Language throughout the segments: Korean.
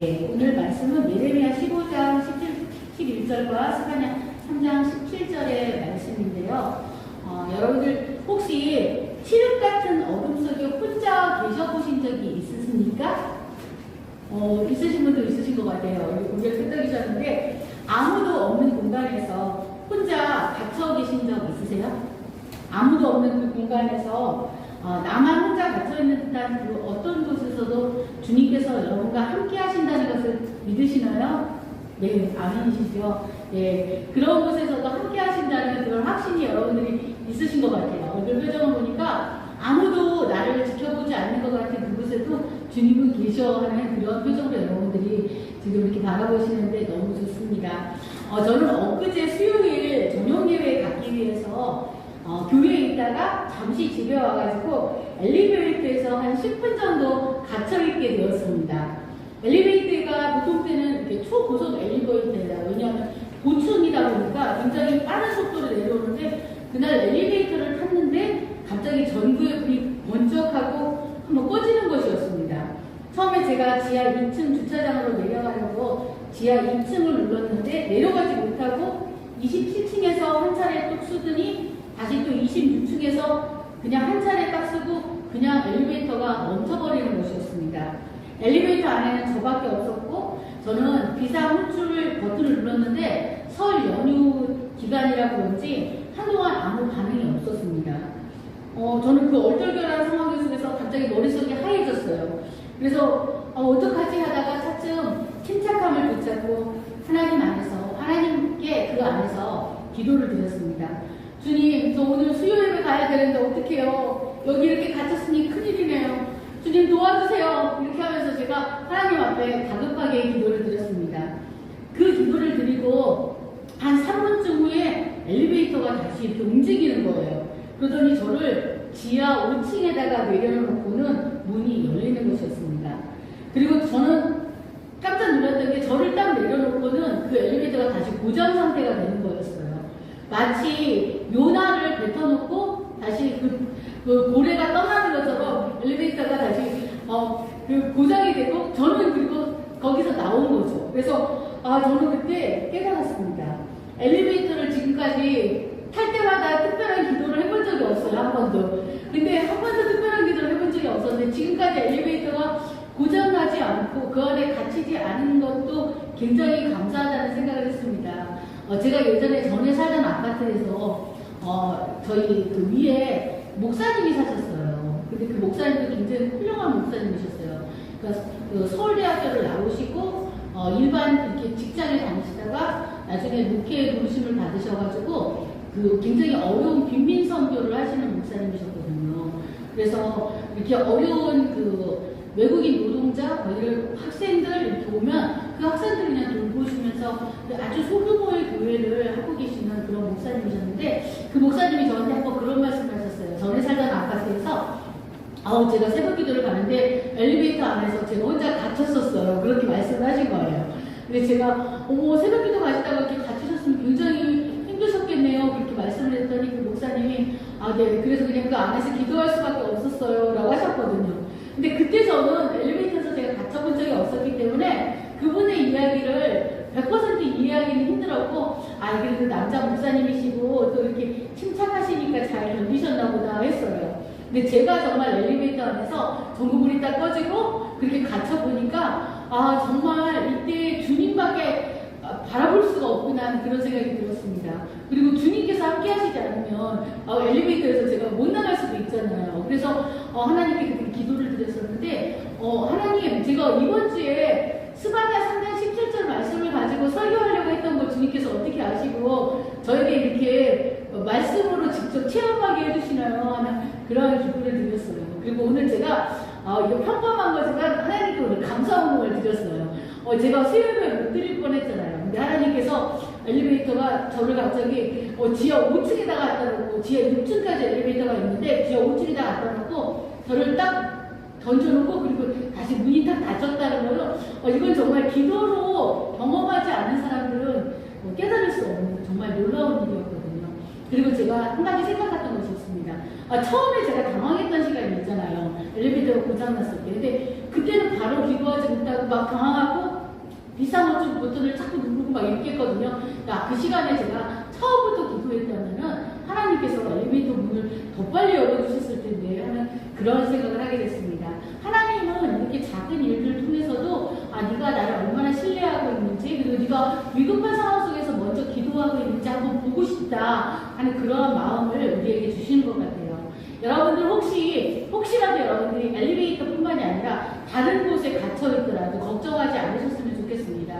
네, 오늘 말씀은 예레미야 15장 11절과 스가랴 3장 17절의 말씀인데요. 여러분들 혹시 칠흑 같은 어둠 속에 혼자 계셔보신 적이 있으십니까? 있으신 분도 있으신 것 같아요. 우리가 끄덕이셨는데 아무도 없는 공간에서 혼자 갇혀 계신 적 있으세요? 아무도 없는 그 공간에서 나만 혼자 갇혀있는 듯한 그 어떤 곳에서도 주님께서 여러분과 함께 하신다는 것을 믿으시나요? 네, 아멘이시죠. 네, 그런 곳에서도 함께 하신다는 그런 확신이 여러분들이 있으신 것 같아요. 얼굴 표정을 보니까 아무도 나를 지켜보지 않는 것 같은 그곳에도 주님은 계셔 하는 그런 표정으로 여러분들이 지금 이렇게 바라보시는데 너무 좋습니다. 저는 엊그제 수요일 저녁 예배 가기 위해서 교회에 있다가 잠시 집에 와가지고 엘리베이터에서 한 10분 정도 갇혀있게 되었습니다. 엘리베이터가 보통 때는 이렇게 초고속 엘리베이터예요. 왜냐하면 고층이다 보니까 굉장히 빠른 속도로 내려오는데 그날 엘리베이터를 탔는데 갑자기 전구의 불이 번쩍하고 한번 꺼지는 것이었습니다. 처음에 제가 지하 2층 주차장으로 내려가려고 지하 2층을 눌렀는데 내려가지 못하고 27층에서 한 차례 뚝 쓰더니 다시 또 26층에서 그냥 한 차례 딱 쓰고 그냥 엘리베이터가 멈춰버리는 것이었습니다. 엘리베이터 안에는 저밖에 없었고 저는 비상 호출 버튼을 눌렀는데 설 연휴 기간이라 그런지 한동안 아무 반응이 없었습니다. 저는 그 얼떨결한 상황 속에서 갑자기 머릿속이 하얘졌어요. 그래서 어떡하지 하다가 차츰 침착함을 되찾고 하나님 안에서 하나님께 그 안에서 기도를 드렸습니다. 주님, 저 오늘 수요예배 가야 되는데 어떡해요? 여기 이렇게 갇혔으니 큰일이네요. 주님 도와주세요. 이렇게 하면서 제가 하나님 앞에 다급하게 기도를 드렸습니다. 그 기도를 드리고 한 3분쯤 후에 엘리베이터가 다시 이렇게 움직이는 거예요. 그러더니 저를 지하 5층에다가 내려놓고는 문이 열리는 것이었습니다. 그리고 저는 깜짝 놀랐던 게 저를 딱 내려놓고는 그 엘리베이터가 다시 고장 상태가 되는 거였어요. 마치 요나를 뱉어놓고 다시 그 고래가 떠나는 것처럼 엘리베이터가 다시 그 고장이 되고 저는 그리고 거기서 나온 거죠. 그래서 저는 그때 깨달았습니다. 엘리베이터를 지금까지 탈 때마다 특별한 기도를 해본 적이 없어요. 한 번도. 근데 한 번도 특별한 기도를 해본 적이 없었는데 지금까지 엘리베이터가 고장나지 않고 그 안에 갇히지 않은 것도 굉장히 감사하다는 생각을 했습니다. 제가 예전에 전에 살던 아파트에서 저희 그 위에 목사님이 사셨어요. 근데 그 목사님도 굉장히 훌륭한 목사님이셨어요. 그러니까 그 서울대학교를 나오시고 일반 이렇게 직장에 다니시다가 나중에 목회에 부르심을 받으셔가지고 그 굉장히 어려운 빈민 선교를 하시는 목사님이셨거든요. 그래서 이렇게 어려운 그 외국인 노동자, 학생들 이렇게 오면 그 학생들 그냥 돌보시면서 아주 소규모의 교회를 하고 계시는 그런 목사님이셨는데 그 목사님이 저한테 한번 그런 말씀을 하셨어요. 전에 살던 아파트에서 제가 새벽 기도를 가는데 엘리베이터 안에서 제가 혼자 갇혔었어요. 그렇게 말씀을 하신 거예요. 근데 제가 새벽 기도 가시다가 이렇게 갇히셨으면 굉장히 힘드셨겠네요. 그렇게 말씀을 했더니 그 목사님이 네, 그래서 그냥 그 안에서 기도할 수밖에 없었어요 라고 하셨거든요. 근데 그때 저는 엘리베이터에서 제가 갇혀본 적이 없었기 때문에 그분의 이야기를 100% 이해하기는 힘들었고 그래도 남자 목사님이시고 또 이렇게 침착하시니까 잘 견디셨나 보다 했어요. 근데 제가 정말 엘리베이터 안에서 전구불이 딱 꺼지고 그렇게 갇혀보니까 정말 이때 주님밖에 바라볼 수가 없구나 하는 그런 생각이 들었습니다. 그리고 주님께서 함께 하시지 않으면 엘리베이터에서 제가 못 나갈 수도 있잖아요. 그래서 하나님께 그렇게 기도를 드렸었는데 하나님, 제가 이번 주에 스가랴 3장 17절 말씀을 가지고 설교하려고 했던 걸 주님께서 어떻게 아시고 저에게 이렇게 말씀으로 직접 체험하게 해주시나요? 하는 그런 기도를 드렸어요. 그리고 오늘 제가 이거 평범한 거지만 하나님께 오늘 감사 운동을 드렸어요. 제가 수요일에 못 드릴 뻔했잖아요. 근데 하나님께서 엘리베이터가 저를 갑자기 지하 5층에다가 갖다 놓고 지하 6층까지 엘리베이터가 있는데 지하 5층에다가 갖다 놓고 저를 딱 던져놓고 그리고 다시 문이 딱 닫혔다는 거는 이건 정말 기도로 경험하지 않은 사람들은 깨달을 수 없는 정말 놀라운 일이었거든요. 그리고 제가 한 가지 생각했던 것이 있습니다. 처음에 제가 당황했던 시간이 있잖아요. 엘리베이터가 고장났을 때. 근데 그때는 바로 기도하지 못하고 막 당황하고 비상호출 버튼을 자꾸 누르고 막 이렇게 했거든요. 그 시간에 제가 처음부터 기도했다면은 하나님께서 엘리베이터 문을 더 빨리 열어주셨을 텐데 하는 그런 생각을 하게 됐습니다. 하나님은 이렇게 작은 일들 통해서도 네가 나를 얼마나 신뢰하고 있는지, 그리고 네가 위급한 상황 속에서 먼저 기도하고 있는지 한번 보고 싶다 하는 그런 마음을 우리에게 주시는 것 같아요. 여러분들 혹시라도 여러분들이 엘리베이터뿐만이 아니라 다른 곳에 갇혀있더라도 걱정하지 않으셨으면 좋겠습니다.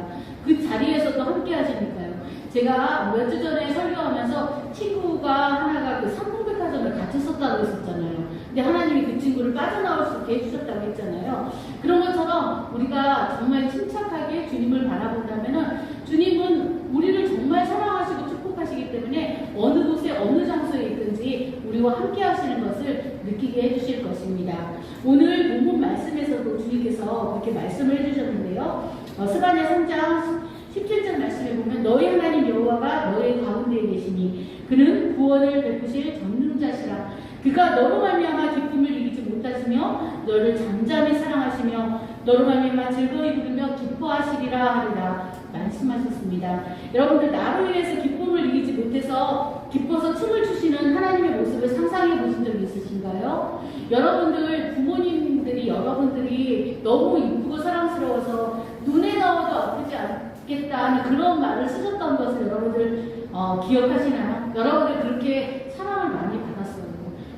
그 자리에서도 함께 하시니까요. 제가 몇 주 전에 설교하면서 친구가 하나가 그 삼풍백화점에 갇혔었다고 했었잖아요. 근데 하나님이 그 친구를 빠져나올 수 있게 해주셨다고 했잖아요. 그런 것처럼 우리가 정말 침착하게 주님을 바라본다면은 주님은 우리를 정말 사랑하시고 축복하시기 때문에 어느 곳에 어느 장소에 있든지 우리와 함께 하시는 것을 느끼게 해주실 것입니다. 오늘 본문 말씀에서도 주님께서 그렇게 말씀을 해주셨는데요. 스가랴 3장 17절 말씀에 보면 너희 하나님 여호와가 너희 가운데에 계시니 그는 구원을 베푸실 전능자시라. 그가 너로 말미암아 기쁨을 이기지 못하시며 너를 잠잠히 사랑하시며 너로 말미암아 즐거이 부르며 기뻐하시리라 하리라 말씀하셨습니다. 여러분들 나로 인해서 기쁨을 이기지 못해서 기뻐서 춤을 추시는 하나님의 모습을 상상해 보신 적이 있으신가요? 여러분들 부모님들이 여러분들이 너무 이쁘고 사랑스러워서 눈에 넣어도 아프지 않겠다는 그런 말을 쓰셨던 것을 여러분들 기억하시나요? 여러분들 그렇게 사랑을 많이 받았어요.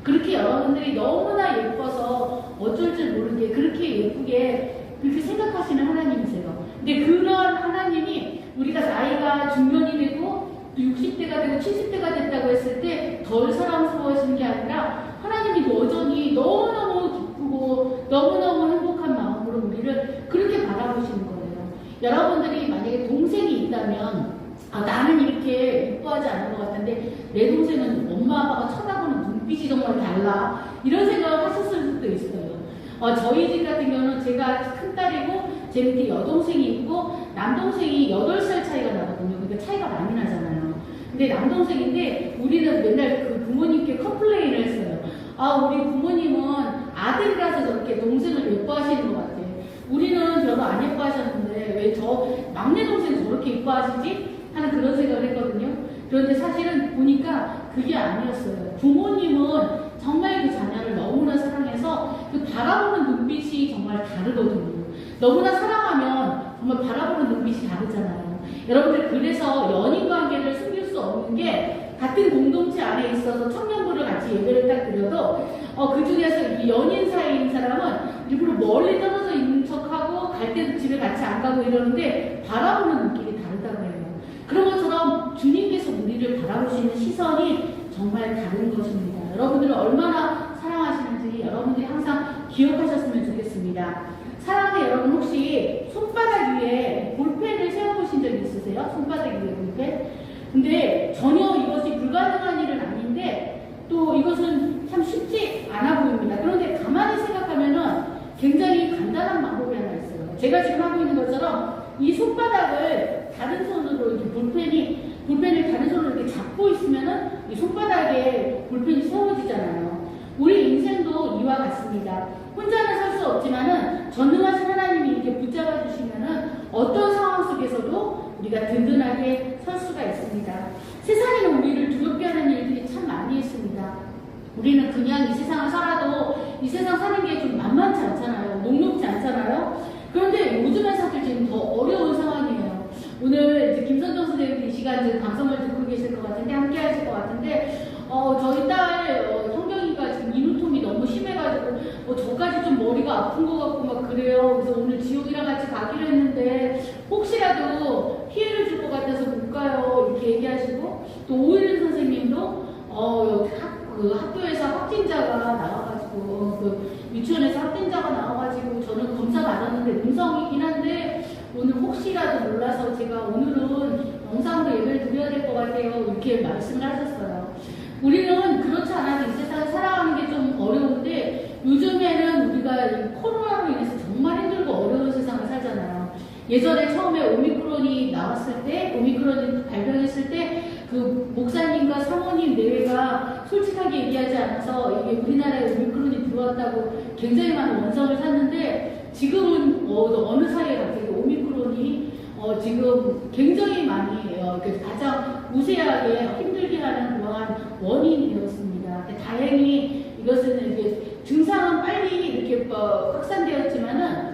그렇게 여러분들이 너무나 예뻐서 어쩔 줄 모르게 그렇게 예쁘게 그렇게 생각하시는 하나님이세요. 근데 그런 하나님이 우리가 나이가 중년이 되고 60대가 되고 70대가 됐다고 했을 때 덜 사랑스러워하시는 게 아니라 하나님이 여전히 너무너무 기쁘고 너무너무 행복한 마음으로 우리를 그렇게 바라보시는 거예요. 여러분들이 만약에 동생이 있다면 나는 이렇게 예뻐하지 않은 것 같은데 내 동생은 엄마 아빠가 쳐다보는 눈빛이 정말 달라 이런 생각을 하셨을 수도 있어요. 저희 집 같은 경우는 제가 큰딸이고 제 밑에 여동생이 있고 남동생이 8살 차이가 나거든요. 그러니까 차이가 많이 나잖아요. 근데 남동생인데 우리는 맨날 그 부모님께 컴플레인을 했어요. 우리 부모님은 아들이라서 저렇게 동생을 예뻐하시는 것 같아. 우리는 별로 안 예뻐하셨는데 왜 저 막내 동생 저렇게 예뻐하시지? 하는 그런 생각을 했거든요. 그런데 사실은 보니까 그게 아니었어요. 부모님은 정말 그 자녀를 너무나 사랑해서 그 바라보는 눈빛이 정말 다르거든요. 너무나 사랑하면 정말 바라보는 눈빛이 다르잖아요. 여러분들 그래서 연인 관계를 숨길 수 없는 게 같은 공동체 안에 있어서 청년부를 같이 예배를 딱 드려도 그 중에서 이 연인 사이인 사람은 일부러 멀리 떨어져 있는 척하고 갈 때도 집에 같이 안 가고 이러는데 바라보는 눈길이 다르다고 해요. 그런 것처럼 주님께서 우리를 바라보시는 시선이 정말 다른 것입니다. 여러분들을 얼마나 사랑하시는지 여러분들이 항상 기억하셨으면 좋겠습니다. 사랑하는 여러분 혹시 손바닥 위에 볼펜을 세워보신 적 있으세요? 손바닥 위에 볼펜? 근데 전혀 이것이 불가능한 일은 아닌데 또 이것은 참 쉽지 않아 보입니다. 그런데 가만히 생각하면은 굉장히 간단한 방법이 하나 있어요. 제가 지금 하고 있는 것처럼 이 손바닥을 다른 손으로 이렇게 볼펜을 다른 손으로 이렇게 잡고 있으면은 이 손바닥에 볼펜이 세워지잖아요. 우리 인생도 이와 같습니다. 혼자는 설 수 없지만은 전능하신 하나님이 이렇게 붙잡아 주시면은 어떤 상황 속에서도 우리가 든든하게 설 수가 있습니다. 세상에는 우리를 두렵게 하는 일들이 참 많이 있습니다. 우리는 그냥 이 세상을 살아도 이 세상 사는 게 좀 만만치 않잖아요. 녹록지 않잖아요. 그런데 요즘에 사실 지금 더 어려운 상황이에요. 오늘 이제 김선정 선생님 이 시간 지금 방송을 듣고 계실 것 같은데 함께 하실 것 같은데 저희 딸 성경이가 지금 인후통이 너무 심해가지고 저까지 좀 머리가 아픈 것 같고 막 그래요. 그래서 오늘 지옥이랑 같이 가기로 했는데 혹시라도 피해를 줄 것 같아서 못 가요 이렇게 얘기하시고 또 오일은 선생님도 여기 학교에서 확진자가 나와가지고 그 유치원에서 확진자가 나와가지고 저는 검사 받았는데 음성이긴 한데 오늘 혹시라도 몰라서 제가 오늘은 영상으로 예배를 드려야 될 것 같아요 이렇게 말씀을 하셨어요. 우리는 그렇지 않아도 이 세상을 살아가는 게 좀 어려운데 요즘에는 우리가 이 코로나로 인해서 정말 힘들고 어려운 세상을 살잖아요. 예전에 처음에 오미크론이 나왔을 때 오미크론이 발병했을 때 그 목사님과 사모님 내외가 솔직하게 얘기하지 않아서 이게 우리나라에 오미크론이 들어왔다고 굉장히 많은 원성을 샀는데 지금은 어느 사이에 갑자기 오미크론이 지금 굉장히 많이 가장 우세하게 힘들게 하는 그러한 원인이 되었습니다. 다행히 이것은 이게 증상은 빨리 이렇게 확산되었지만은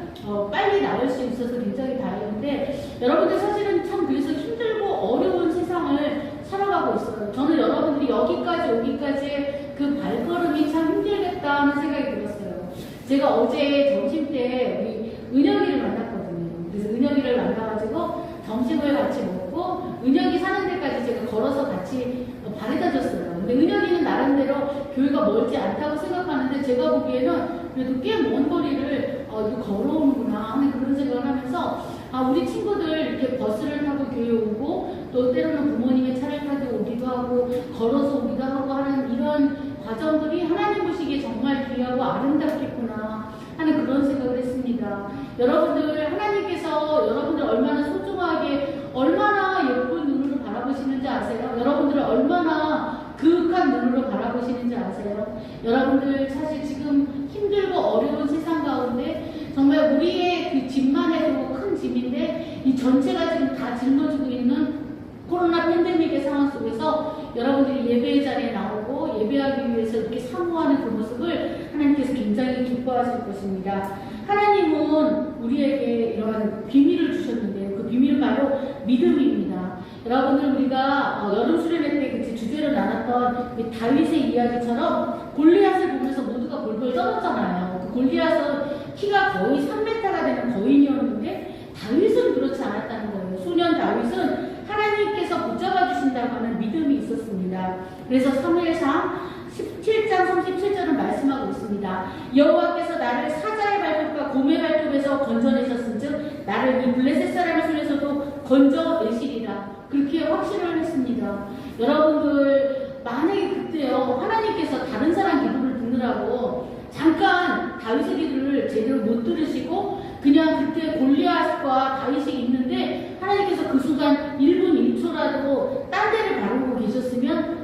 빨리 나을 수 있어서 굉장히 다행인데, 여러분들 사실은 참 그래서 힘들고 어려운 세상을 살아가고 있어요. 저는 여러분들이 여기까지 오기까지 그 발걸음이 참 힘들겠다 하는 생각이 들었어요. 제가 어제 점심 때 우리 은혁이를 만났거든요. 그래서 은혁이를 만나가지고 점심을 같이 먹고, 은혁이 사는 데까지 제가 걸어서 같이 바래다 줬어요. 근데 은혁이는 나름대로 교회가 멀지 않다고 생각하는데, 제가 보기에는 그래도 꽤 먼 거리를 걸어오는구나 하는 그런 생각을 하면서, 우리 친구들 이렇게 버스를 타고 교회 오고, 또 때로는 부모님의 차를 타고 오기도 하고, 걸어서 오기도 하고 하는 이런 과정들이 하나님 보시기에 정말 귀하고 아름답겠구나 하는 그런 생각을 했습니다. 여러분들, 하나님께서 여러분들 얼마나 소중하게, 얼마나 예쁜 눈으로 바라보시는지 아세요? 여러분들을 얼마나 그윽한 눈으로 바라보시는지 아세요? 여러분들 사실 지금 힘들고 어려운 세상 가운데 정말 우리의 그 짐만 해도 큰 짐인데, 이 전체가 지금 다 짊어지고 있는 코로나 팬데믹의 상황 속에서 여러분들이 예배의 자리에 나오고 예배하기 위해서 이렇게 사모하는 그 모습을 하나님께서 굉장히 기뻐하실 것입니다. 하나님은 우리에게 이러한 비밀을 주셨는데, 그 비밀은 바로 믿음입니다. 여러분들, 우리가 여름 수련회 때 주제로 나눴던 다윗의 이야기처럼 골리앗을 보면서 모두가 볼볼 떨었잖아요. 그 골리앗은 키가 거의 3m가 되는 거인이었는데 다윗은 그렇지 않았다는 거예요. 소년 다윗은 하나님께서 붙잡아 주신다고 하는 믿음이 있었습니다. 그래서 사무엘상 17장 37절은 말씀하고 있습니다. 여호와께서 나를 사자의 발톱과 곰의 발톱에서 건져내셨은즉 나를 이 블레셋 사람의 손에서도 건져내시리라. 그렇게 확신을 했습니다. 여러분들, 만약에 그때요 하나님께서 다른 사람 기도를 듣느라고 잠깐 다윗의 기도를 제대로 못 들으시고 그냥 그때 골리앗과 다윗이 있는데 하나님께서 그 순간 1분 1초라도 딴 데를 바르고 계셨으면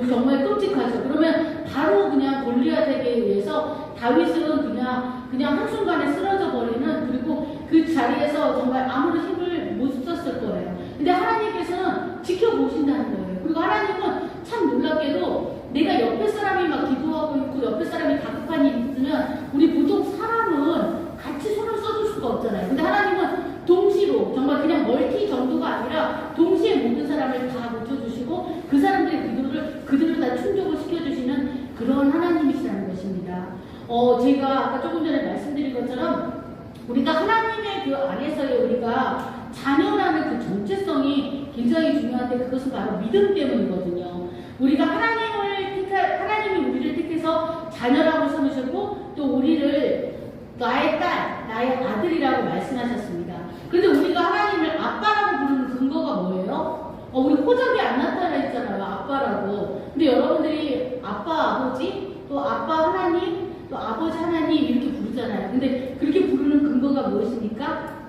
정말 끔찍하죠. 그러면 바로 그냥 골리앗에게 의해서 다윗은 그냥 한순간에 쓰러져 버리는, 그리고 그 자리에서 정말 아무런 힘을 못 썼을 거예요. 근데 하나님께서는 지켜보신다는 거예요. 그리고 하나님은 참 놀랍게도 내가 옆에 사람이 막 기도하고 있고 옆에 사람이 다급한 일이 있으면 우리 보통 사람은 같이 손을 써줄 수가 없잖아요. 근데 하나님은 동시로 정말 그냥 멀티 정도가 아니라 동시에 모든 사람을 다 붙여주시고 그 사람들의 기도를 그대로 다 충족을 시켜주시는 그런 하나님이시라는 것입니다. 제가 아까 조금 전에 말씀드린 것처럼 우리가 하나님의 그 안에서의 우리가 자녀라는 그 정체성이 굉장히 중요한데, 그것은 바로 믿음 때문이거든요. 우리가 하나님이 우리를 택해서 자녀라고 삼으셨고 또 우리를 나의 딸, 나의 아들이라고 말씀하셨습니다. 그런데 우리가 하나님을 아빠라고 부르는 근거가 뭐예요? 우리 호적이 안 나타나 있잖아요. 아빠라고. 근데 여러분들이 아빠, 아버지, 또 아빠 하나님, 또 아버지 하나님 이렇게 부르잖아요. 근데 그렇게 부르는 근거가 무엇입니까?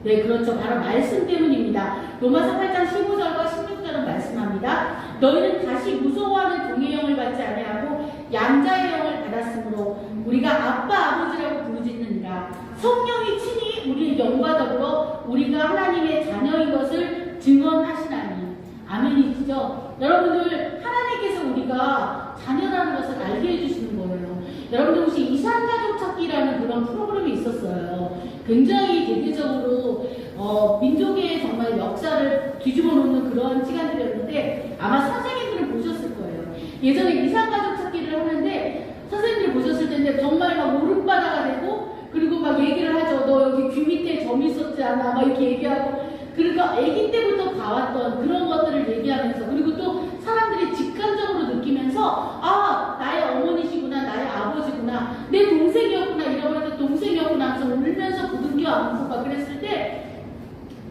네, 그렇죠. 바로 말씀 때문입니다. 로마서 8장 15절과 16절은 말씀합니다. 너희는 다시 무서워하는 종의 영을 받지 아니하고 양자의 영을 받았으므로 우리가 아빠, 아버지라고 부르짖느니라. 성령이 친히 우리의 영과 더불어 우리가 하나님의 자녀인 것을 증언하시나니. 아멘이시죠? 여러분들, 하나님께서 우리가 자녀라는 것을 알게 해주시는 거예요. 여러분들 혹시 이산가족 찾기라는 그런 프로그램이 있었어요. 굉장히 대대적으로 민족의 정말 역사를 뒤집어 놓는 그런 시간들이었는데 아마 선생님들은 보셨을 거예요. 예전에 이산가족 찾기를 하는데 선생님들이 보셨을 텐데 정말 막 울음바다가 되고, 그리고 막 얘기를 하죠. 너 여기 귀 밑에 점이 있었지 않아? 막 이렇게 얘기하고, 그러니까 아기 때부터 봐왔던 그런 것들을 얘기하면서, 그리고 또 사람들이 직감적으로 느끼면서 나의 어머니시구나, 나의 아버지구나, 내 동생이었구나, 잃어버렸던 동생이었구나 하면서 울면서 부둥켜 안고 막 그랬을 때,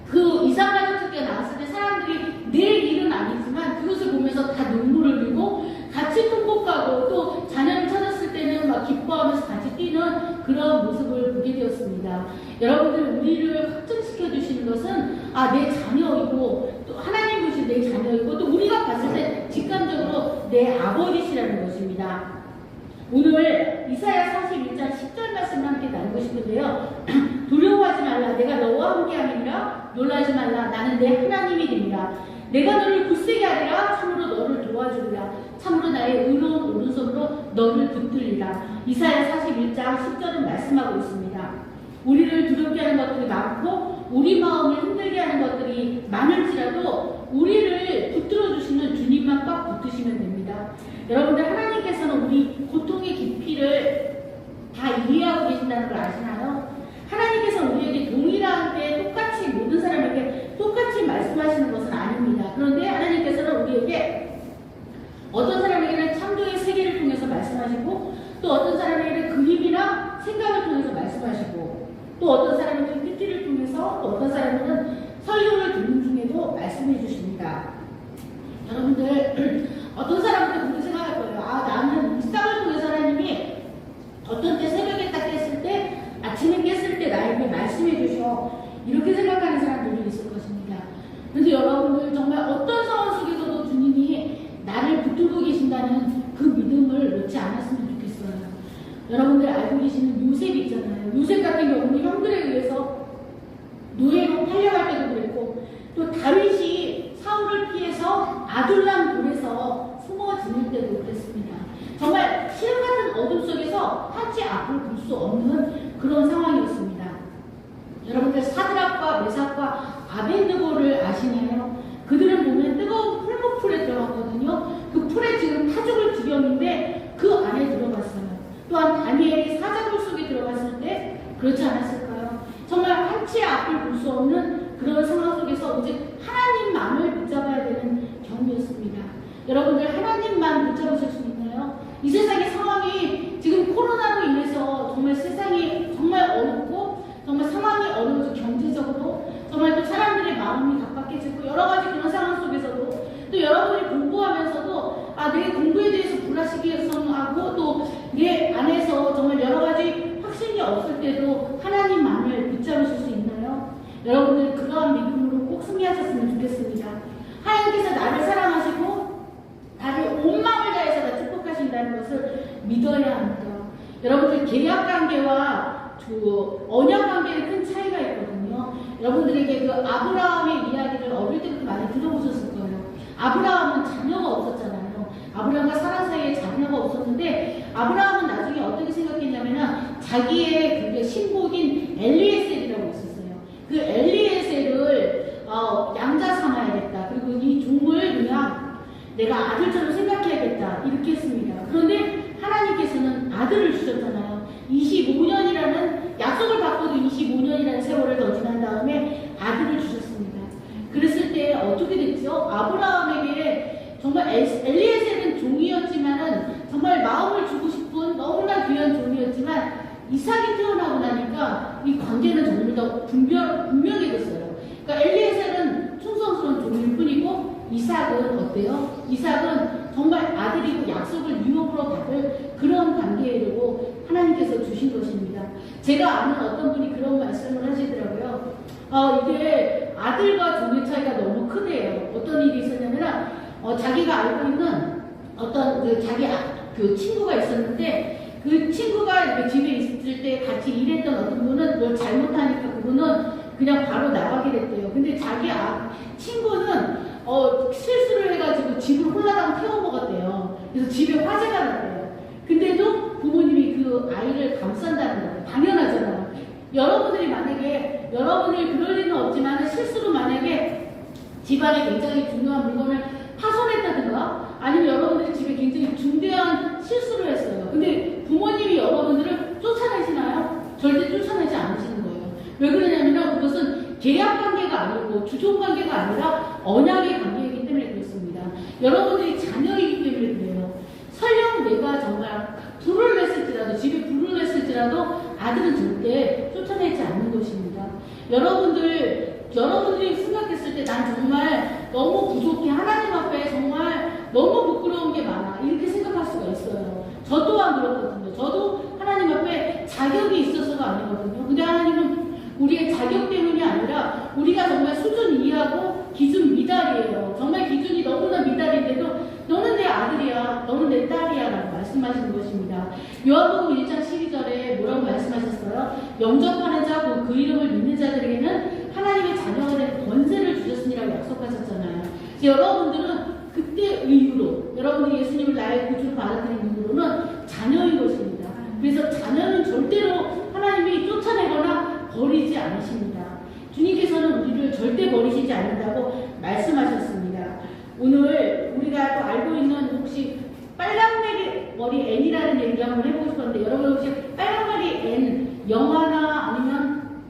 그 이산가족 찾기가 나왔을 때 사람들이 내 일은 아니지만 그것을 보면서 다 눈물을 흘리고 같이 통곡하고 또 자녀를 찾았을 때는 막 기뻐하면서 같이 뛰는 그런 모습을 보게 되었습니다. 여러분들, 우리를 확증시켜 주시는 것은 내 자녀이고 또 하나님 보신 내 자녀이고 또 우리가 봤을 때 직감적으로 내 아버지시라는 것입니다. 오늘 이사야 41장 10절 말씀을 함께 나누고 싶은데요. 두려워하지 말라. 내가 너와 함께 함이니라. 놀라지 말라. 나는 내 하나님이 됩니다. 내가 너를 굳세게 하리라. 참으로 너를 도와주리라. 참으로 나의 의로운 오른손으로 너를 붙들리라. 이사야 41장 10절은 말씀하고 있습니다. 우리를 두렵게 하는 것들이 많고 우리 마음을 흔들게 하는 것들이 많을지라도 우리를 붙들어 주시는 주님만 꽉 붙드시면 됩니다. 여러분들, 하나님께서는 우리 고통의 깊이를 다 이해하고 계신다는 걸 아시나요? 하나님께서 우리에게 동일하게 똑같이 모든 사람에게 똑같이 말씀하시는 것은 아닙니다. 그런데 하나님께서는 우리에게 어떤 사람에게는 창조의 세계를 통해서 말씀하시고 또 어떤 사람에게는 그림이나 생각을 통해서 말씀하시고 또 어떤 사람에게는 PP를 통해서 또 어떤 사람에게는 설교를 듣는 중에도 말씀해 주십니다. 여러분들, 어떤 사람들은 그렇게 생각할 거예요. 아, 나는 일상을 통해서 하나님이 어떤 때 새벽에 딱 깼을 때 아침에 깼을 때 나에게 말씀해 주셔, 이렇게 생각하는 사람들이 있을 것입니다. 그래서 여러분들, 정말 어떤 상황 속에서도 주님이 나를 붙들고 계신다는 그 믿음을 놓지 않았으면 좋겠어요. 여러분들 알고 계시는 요셉 있잖아요. 요셉 같은 경우는 형들에 의해서 노예로 팔려갈 때도 그랬고, 또 다윗이 사울을 피해서 아둘람 돌에서 숨어 지낼 때도 그랬습니다. 정말 시름 같은 어둠 속에서 한치 앞을 볼 수 없는 그런 상황이었습니다. 여러분들, 사드락과 메삭과 아벤느고를 아시나요? 그들은 보면 뜨거운 풀무풀에 들어갔거든요. 그 풀에 지금 타죽을 지경인데 그 안에 들어갔어요. 또한 다니엘이 사자굴 속에 들어갔을 때 그렇지 않았을까요? 정말 한치 앞을 볼 수 없는 그런 상황 속에서 오직 하나님만을 붙잡아야 되는 경우였습니다. 여러분들, 하나님만 붙잡으실 수 있나요? 이 세상의 상황이 지금 코로나로 인해서 정말 세상이 정말 어렵고 정말 상황이 어려워서 경제적으로 정말 또 사람들의 마음이 각박해지고 여러 가지 그런 상황 속에서도 또 여러분들이 공부하면서도 내 공부에 대해서 불안시하고 또 내 안에서 정말 여러 가지 확신이 없을 때도 하나님만을 붙잡으실 수 있나요? 여러분들, 그러한 믿음으로 꼭 승리하셨으면 좋겠습니다. 하나님께서 나를 사랑하시고 나를 온 마음을 다해서 나 축복하신다는 것을 믿어야 합니다. 여러분들, 계약관계와 언약관계에 큰 차이가 있거든요. 여러분들에게 그 아브라함의 이야기를 어릴 때부터 많이 들어보셨을 거예요. 아브라함은 자녀가 없었잖아요. 아브라함과 사라 사이에 자녀가 없었는데 아브라함은 나중에 어떻게 생각했냐면 자기의 그 신복인 엘리에셀이라고 있었어요. 그 엘리에셀을 양자 삼아야겠다. 그리고 이 종을 그냥 내가 아들처럼 생각해야겠다. 이렇게 했습니다. 그런데 하나님께서는 아들을 주셨잖아요. 25년이라는 약속을 받고도 25년이라는 세월을 더 지난 다음에 아들을 주셨습니다. 그랬을 때 어떻게 됐죠? 아브라함에게 정말 엘리에셀은 종이었지만은 정말 마음을 주고 싶은 너무나 귀한 종이었지만 이삭이 태어나고 나니까 이 관계는 정말 더 분명해졌어요. 그러니까 엘리에셀은 충성스러운 종일 뿐이고 이삭은 어때요? 이삭은 정말 아들이고 약속을 유업으로 받을 그런 관계에 이르고 하나님께서 주신 것입니다. 제가 아는 어떤 분이 그런 말씀을 하시더라고요. 이게 아들과 종의 차이가 너무 크대요. 어떤 일이 있었냐면 자기가 알고 있는 어떤 자기 그 친구가 있었는데 그 친구가 이렇게 집에 있을 때 같이 일했던 어떤 분은 뭘 잘못하니까 그분은 그냥 바로 나가게 됐대요. 근데 자기 친구는 실수를 해가지고 집을 홀라당 태워먹었대요. 그래서 집에 화재가 났대요. 근데도 부모님이 그 아이를 감싼다는 거예요. 당연하잖아요. 여러분들이 만약에 여러분이 그럴 리는 없지만 실수로 만약에 집안에 굉장히 중요한 물건을 파손했다든가 아니면 여러분들이 집에 굉장히 중대한 실수를 했어요. 근데 부모님이 여러분들을 쫓아내시나요? 절대 쫓아내지 않으시는 거예요. 왜 그러냐면 그것은 계약 관계가 아니고 주종 관계가 아니라 언약의 관계이기 때문에 그렇습니다. 여러분들이 자녀이기 때문에 그래요. 설령 내가 정말 불을 냈을지라도 집에 불을 냈을지라도 아들은 절대 쫓아내지 않는 것입니다. 여러분들이 생각했을 때 난 정말 너무 부족해. 하나님 앞에 정말 너무 부끄러운 게 많아. 이렇게 생각할 수가 있어요. 저 또한 그렇거든요. 저도 하나님 앞에 자격이 있어서가 아니거든요. 근데 하나님은 우리의 자격 때문이 아니라 우리가 정말 수준 이하고 기준 미달이에요. 정말 기준이 너무나 미달인데도 너는 내 아들이야. 너는 내 딸이야. 라고 말씀해 말씀하시는 것입니다. 요한복음 1장 12절에 뭐라고 말씀하셨어요? 영접하는 자, 그 이름을 믿는 자들에게는 하나님의 자녀가 된 권세를 주셨으니라고 약속하셨잖아요. 여러분들은 그때 이후로 여러분들이 예수님을 나의 구주로 받아들인 이후로는 자녀인 것입니다. 그래서 자녀는 절대로 하나님이 쫓아내거나 버리지 않으십니다. 주님께서는 우리를 절대 버리시지 않는다고 말씀하셨습니다. 오늘 우리가 또 알고 있는 혹시 빨강머리 앤이라는 얘기 한번 해보고 싶었는데, 여러분 혹시 빨강머리 앤 영화나 아니면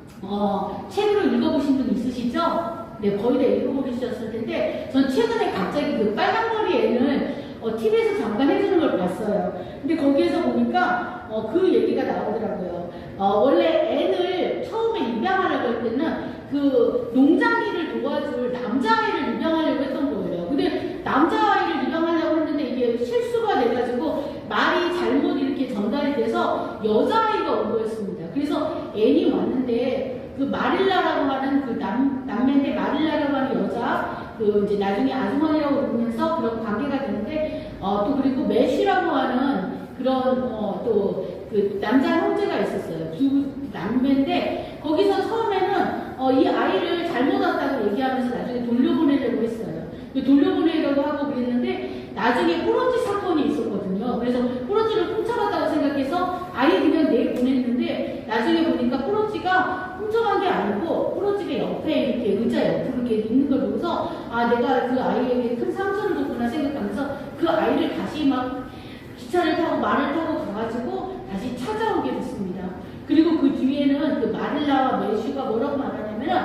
책으로 읽어보신 분 있으시죠? 네, 거의 다 읽어보셨을 텐데, 전 최근에 갑자기 그 빨강머리 앤을 TV에서 잠깐 해주는 걸 봤어요. 근데 거기에서 보니까 그 얘기가 나오더라고요. 원래 앤을 처음에 입양하려고 할 때는 그 농장일을 도와줄 남자아이를 입양하려고 했던 거예요. 근데 남자아이를 입양하려고 했는데 이게 실수가 돼가지고 말이 잘못 이렇게 전달이 돼서 여자아이가 온 거였습니다. 그래서 앤이 왔는데 그 마릴라라고 하는 그 남매인데 마릴라라고 하는 여자, 그 이제 나중에 아주머니라고 부르면서 그런 관계가 되는데, 또 그리고 매쉬라고 하는 그런 또 그 남자 형제가 있었어요. 두 남매인데 거기서 처음에는 이 아이를 잘못 왔다고 얘기하면서 나중에 돌려보내려고 했어요. 돌려보내려고 하고 그랬는데 나중에 포로지 사건이 있었거든요. 그래서 포로지를 훔쳐갔다고 생각해서 아이 그냥 내보냈는데 나중에 보니까 포로지가 훔쳐간 게 아니고 포로지가 옆에 이렇게 의자 옆으로 이렇게 있는 걸 보고서 내가 그 아이에게 큰 상처를 줬구나 생각하면서 그 아이를 다시 막 기차를 타고 말을 타고 가가지고 다시 찾아오게 됐습니다. 그리고 그 뒤에는 그 마릴라와 매슈가 뭐라고 말하냐면은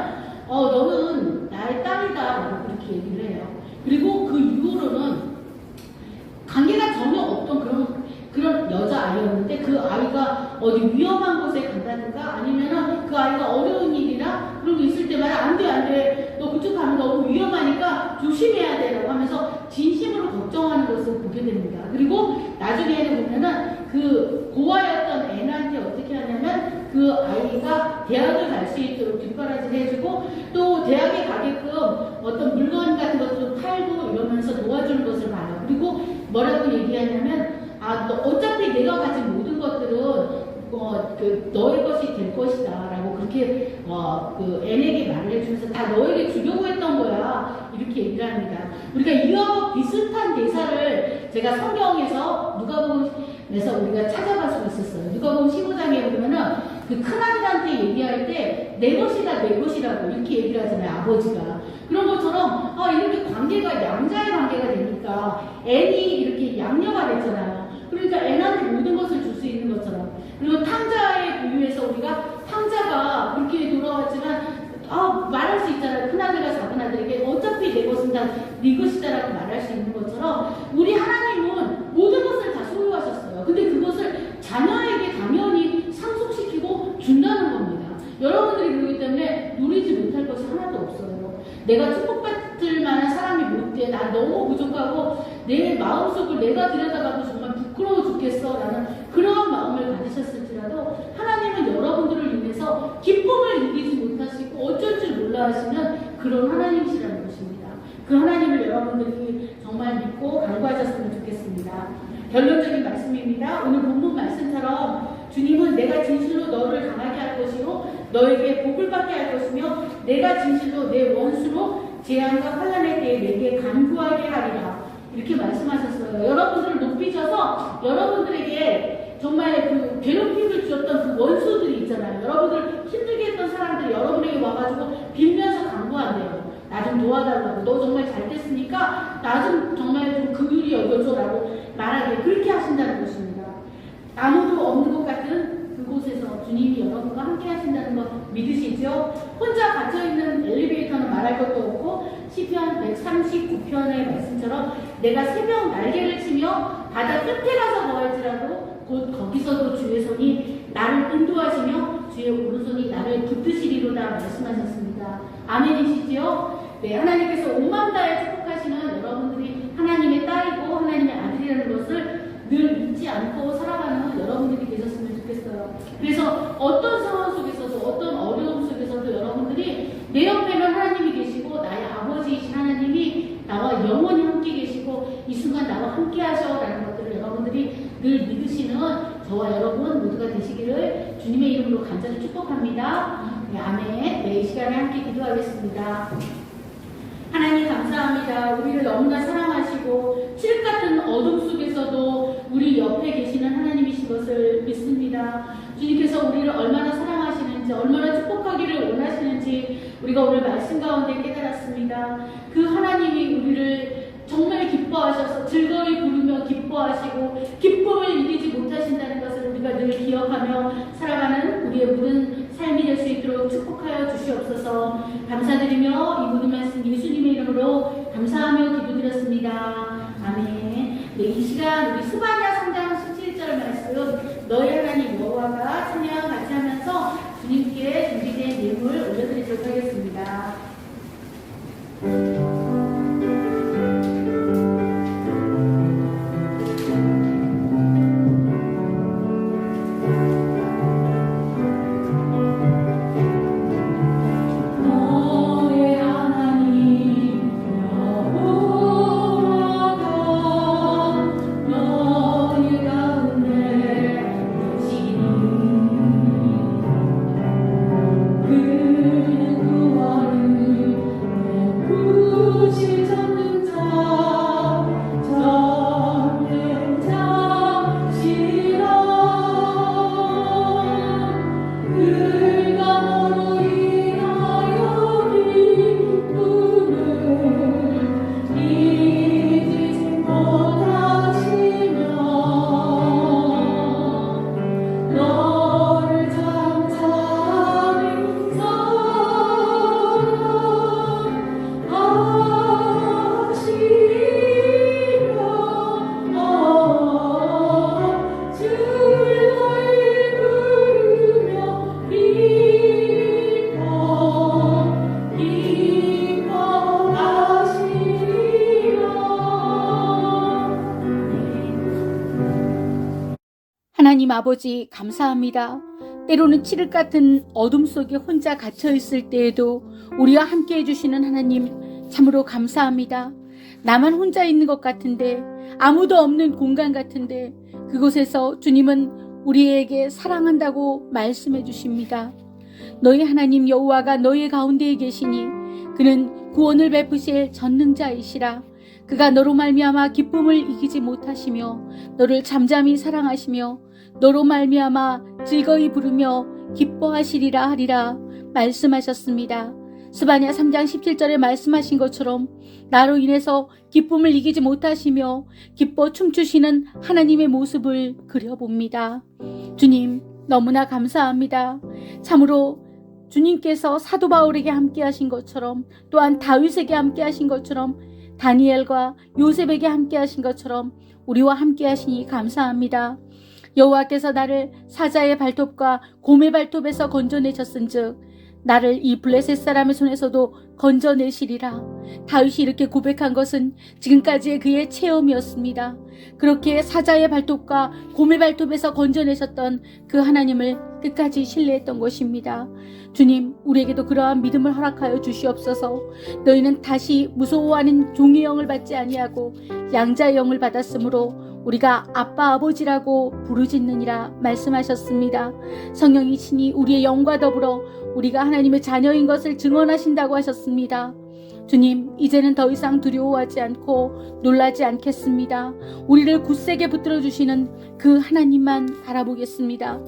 너는 나의 딸이다 라고 그렇게 얘기를 해요. 그리고 그 이후로는 관계가 전혀 없던 그런 여자아이였는데, 그 아이가 어디 위험한 곳에 간다든가 아니면은 그 아이가 어려운 일이나 그런 게 있을 때마다 안 돼, 너 그쪽 가면 너무 위험하니까 조심해야 돼 라고 하면서 진심으로 걱정하는 것을 보게 됩니다. 그리고 나중에는 보면은 그 고아였던 앤한테 어떻게 하냐면 그 아이가 대학을 갈 수 있도록 뒷바라지를 해주고 또 대학에 가게끔 어떤 물건 같은 것도 팔고 이러면서 도와주는 것을 봐요. 그리고 뭐라고 얘기하냐면 너 어차피 내가 가진 모든 것들은 너의 것이 될 것이다 라고 그렇게 그 앤에게 말을 해주면서 다 너에게 주려고 했던 거야 이렇게 얘기를 합니다. 우리가 이와 비슷한 대사를 제가 성경에서 누가복음에서 우리가 찾아볼 수 있었어요. 누가복음 15장에 보면은 그 큰아들한테 얘기할 때 내 것이다 내 것이라고 이렇게 얘기를 하잖아요, 아버지가. 그런 것처럼 이렇게 관계가 양자의 관계가 되니까 앤이 이렇게 양녀가 됐잖아요. 그러니까 앤한테 모든 것을 줄 수 있는 것처럼. 그리고 탕자의 부유에서 우리가 탕자가 그렇게 돌아왔지만 말할 수 있잖아요. 큰아들과 작은아들에게 어차피 내 것은 다 네 것이다 라고 말할 수 있는 것처럼 우리 하나님은 모든 것을 다 소유하셨어요. 근데 그것을 자녀에게 당연히 상속시키고 준다는 겁니다. 여러분들이 그러기 때문에 누리지 못할 것이 하나도 없어요. 내가 축복받을 만한 사람이 못 돼. 나 너무 부족하고 내 마음속을 내가 들여다봐도 정말 부끄러워 죽겠어 라는 그런 마음을 가지셨을지라도 하나님은 여러분들을 인해서 기쁨을 누리지 못하시고 어쩔 줄 몰라 하시는 그런 하나님이시라는 것입니다. 그 하나님을 여러분들이 정말 믿고 간구하셨으면 좋겠습니다. 결론적인 말씀입니다. 오늘 본문 말씀처럼 주님은 내가 진실로 너를 강하게 할 것이요 너에게 복을 받게 할 것이며 내가 진실로 내 원수로 재앙과 환난의 때에 내게 간구하게 하리라 이렇게 말씀하셨어요. 여러분들을 높이 져서 여러분들에게 정말 그 괴롭힘을 주었던 그 원수들이 있잖아요. 여러분들 힘들게 했던 사람들이 여러분에게 와가지고 빌면서 간구한대요. 나 좀 도와달라고. 너 정말 잘 됐으니까 나 좀 정말 좀 긍휼히 여겨줘라고 말하게 그렇게 하신다는 것입니다. 아무도 없는 것 같은 그곳에서 주님이 여러분과 함께 하신다는 거 믿으시죠? 혼자 갇혀있는 엘리베이터는 말할 것도 없고 시편 139편의 말씀처럼 내가 새벽 날개를 치며 바다 끝에 가서 거할지라도 곧 거기서도 주의 손이 나를 인도하시며 주의 오른손이 나를 붙드시리로다 말씀하셨습니다. 아멘이시죠? 네, 하나님께서 온 마음 다해 축복하시는 여러분들이 하나님의 딸이고 하나님의 아들이라는 것을 늘 잊지 않고 살아가는 여러분들이 되셨으면 좋겠어요. 그래서 어떤 상황 속에서도 어떤 어려움 속에서도 여러분들이 내 옆에는 하나님이 계시고 나의 아버지이신 하나님이 나와 영원히 함께 계시고 이 순간 나와 함께 하셔라는 것들을 여러분들이 늘 늘 믿으시는 저와 여러분 모두가 되시기를 주님의 이름으로 간절히 축복합니다. 네, 아멘. 네, 이 시간에 함께 기도하겠습니다. 하나님 감사합니다. 우리를 너무나 사랑하시고 칠흑 같은 어둠 속에서도 우리 옆에 계시는 하나님이신 것을 믿습니다. 주님께서 우리를 얼마나 사랑하시는지, 얼마나 축복하기를 원하시는지 우리가 오늘 말씀 가운데 깨달았습니다. 그 하나님이 우리를 정말 기뻐하셔서 즐거이 부르며 기뻐하시고 기쁨을 이기지 못하신다는 것을 우리가 늘 기억하며 살아가는 우리의 모든 삶이 될 수 있도록 축복하여 주시옵소서. 감사드리며 이 모든 말씀 예수님의 이름으로 감사하며 기도드렸습니다. 아멘. 네, 이 시간 우리 스바냐 3장 17절 말씀 너희 하나님 여호와가 찬양 같이 하면서 주님께 준비된 예물 올려드리도록 하겠습니다. 하나님 아버지 감사합니다. 때로는 칠흑 같은 어둠 속에 혼자 갇혀 있을 때에도 우리와 함께 해주시는 하나님 참으로 감사합니다. 나만 혼자 있는 것 같은데, 아무도 없는 공간 같은데 그곳에서 주님은 우리에게 사랑한다고 말씀해 주십니다. 너희 하나님 여호와가 너희 가운데에 계시니 그는 구원을 베푸실 전능자이시라. 그가 너로 말미암아 기쁨을 이기지 못하시며 너를 잠잠히 사랑하시며 너로 말미암아 즐거이 부르며 기뻐하시리라 하리라 말씀하셨습니다. 스바냐 3장 17절에 말씀하신 것처럼 나로 인해서 기쁨을 이기지 못하시며 기뻐 춤추시는 하나님의 모습을 그려봅니다. 주님 너무나 감사합니다. 참으로 주님께서 사도 바울에게 함께 하신 것처럼, 또한 다윗에게 함께 하신 것처럼, 다니엘과 요셉에게 함께 하신 것처럼 우리와 함께 하시니 감사합니다. 여호와께서 나를 사자의 발톱과 곰의 발톱에서 건져내셨은즉 나를 이 블레셋 사람의 손에서도 건져내시리라. 다윗이 이렇게 고백한 것은 지금까지의 그의 체험이었습니다. 그렇게 사자의 발톱과 곰의 발톱에서 건져내셨던 그 하나님을 끝까지 신뢰했던 것입니다. 주님, 우리에게도 그러한 믿음을 허락하여 주시옵소서. 너희는 다시 무서워하는 종의 영을 받지 아니하고 양자의 영을 받았으므로 우리가 아빠 아버지라고 부르짖느니라 말씀하셨습니다. 성령이 친히 우리의 영과 더불어 우리가 하나님의 자녀인 것을 증언하신다고 하셨습니다. 주님, 이제는 더 이상 두려워하지 않고 놀라지 않겠습니다. 우리를 굳세게 붙들어 주시는 그 하나님만 바라보겠습니다.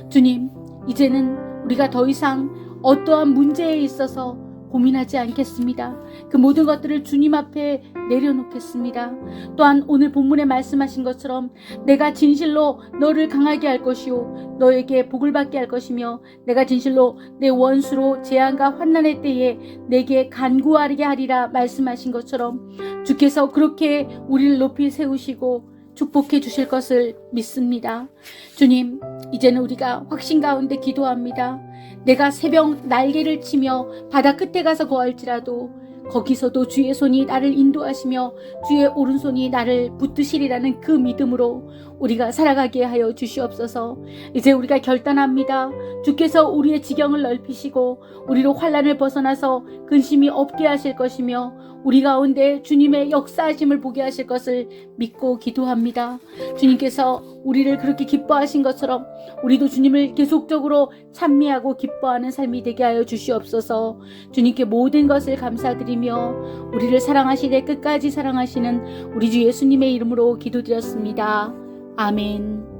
주님, 이제는 우리가 더 이상 어떠한 문제에 있어서 고민하지 않겠습니다. 그 모든 것들을 주님 앞에 내려놓겠습니다. 또한 오늘 본문에 말씀하신 것처럼 내가 진실로 너를 강하게 할 것이요 너에게 복을 받게 할 것이며 내가 진실로 내 원수로 재앙과 환난의 때에 내게 간구하게 하리라 말씀하신 것처럼 주께서 그렇게 우리를 높이 세우시고 축복해 주실 것을 믿습니다. 주님, 이제는 우리가 확신 가운데 기도합니다. 내가 새벽 날개를 치며 바다 끝에 가서 거할지라도 거기서도 주의 손이 나를 인도하시며 주의 오른손이 나를 붙드시리라는 그 믿음으로 우리가 살아가게 하여 주시옵소서. 이제 우리가 결단합니다. 주께서 우리의 지경을 넓히시고 우리로 환난을 벗어나서 근심이 없게 하실 것이며 우리 가운데 주님의 역사하심을 보게 하실 것을 믿고 기도합니다. 주님께서 우리를 그렇게 기뻐하신 것처럼 우리도 주님을 계속적으로 찬미하고 기뻐하는 삶이 되게 하여 주시옵소서. 주님께 모든 것을 감사드리며 우리를 사랑하시되 끝까지 사랑하시는 우리 주 예수님의 이름으로 기도드렸습니다. 아멘.